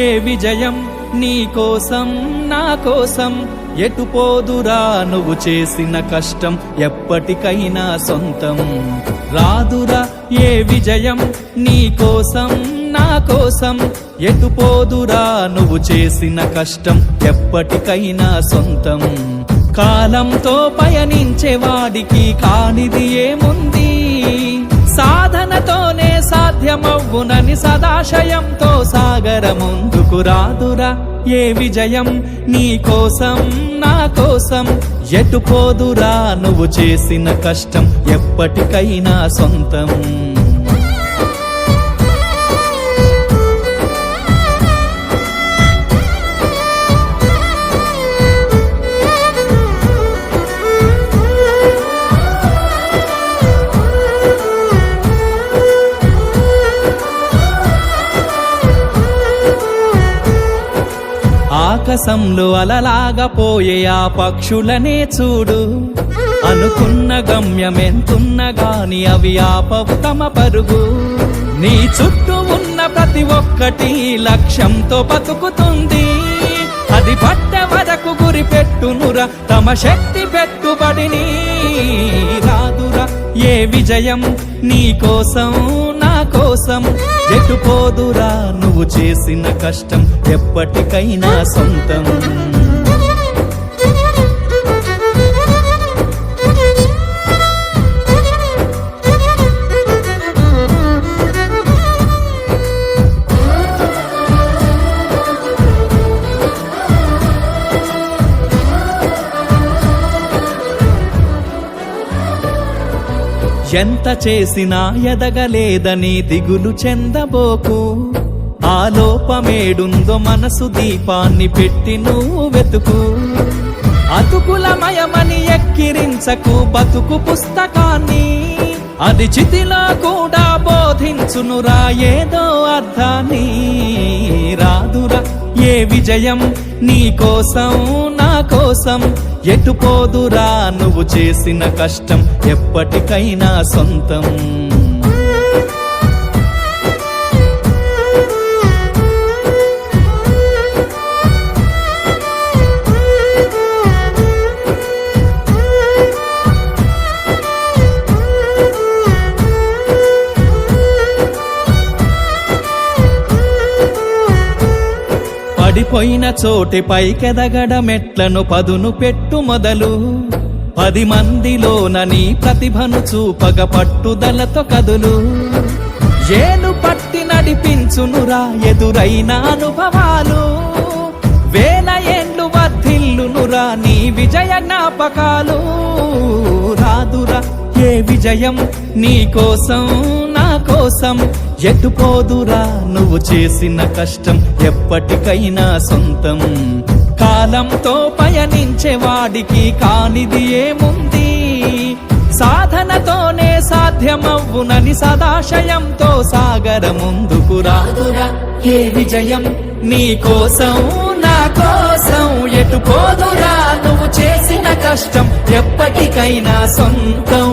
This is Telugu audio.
ఏ విజయం నీ కోసం నా కోసం ఎటు పోదురా నువ్వు చేసిన కష్టం ఎప్పటికైనా సొంతం రాదురా ఏ విజయం నీ కోసం నా కోసం ఎటు పోదురా నువ్వు చేసిన కష్టం ఎప్పటికైనా సొంతం కాలంతో పయనించేవాడికి కానిది ఏముంది సాధనతోనే సాధ్యమవ్వునని సదాశయంతో సాగర ముందుకు రాదురా ఏ విజయం నీ కోసం నా కోసం ఎటు పోదురా నువ్వు చేసిన కష్టం ఎప్పటికైనా సొంతం ఆకాశంలో అలలాగా పోయే ఆ పక్షులనే చూడు అనుకున్న గమ్యమెంతున్న గాని అవి ఆపవు తమ పరుగు నీ చుట్టూ ఉన్న ప్రతి ఒక్కటి లక్ష్యంతో బతుకుతుంది అది పట్ట వరకు గురి పెట్టునురా తమ శక్తి పెట్టుబడిని రాదురా ఏ విజయం నీ కోసం నా కోసం ఎటు పోదురా నువ్వు చేసిన కష్టం ఎప్పటికైనా సొంతం ఎంత చేసినా ఎదగలేదని దిగులు చెందబోకు ఆ లోపమేడుందో మనసు దీపాన్ని పెట్టి నువ్వు వెతుకు అతుకులమయమని ఎక్కిరించకు బతుకు పుస్తకాన్ని అది చితిలో కూడా బోధించునురా ఏదో అర్థాన్ని రాదురా ఏ విజయం నీ కోసం నా కోసం ఎటు పోదురా నువ్వు చేసిన కష్టం ఎప్పటికైనా సొంతం పడిపోయిన చోటి పైకెదగడమెట్లను పదును పెట్టు మొదలు 10 మందిలోన నీ ప్రతిభను చూపగ పట్టుదలతో కదులు ఏలు పట్టి నడిపించునురా ఎదురైన అనుభవాలు వేల ఏండ్లు వర్ధిల్లునురా నీ విజయ జ్ఞాపకాలు రాదురా ఏ విజయం నీ కోసం నా కోసం ఎటు పోదురా నువ్వు చేసిన కష్టం ఎప్పటికైనా సొంతం కాలంతో పయనించేవాడికి కానిది ఏముంది సాధనతోనే సాధ్యమవ్వునని సదాశయంతో సాగర ముందుకు రాదురా ఏ విజయం నీ కోసం నా కోసం ఎటు పోదురా నువ్వు చేసిన కష్టం ఎప్పటికైనా సొంతం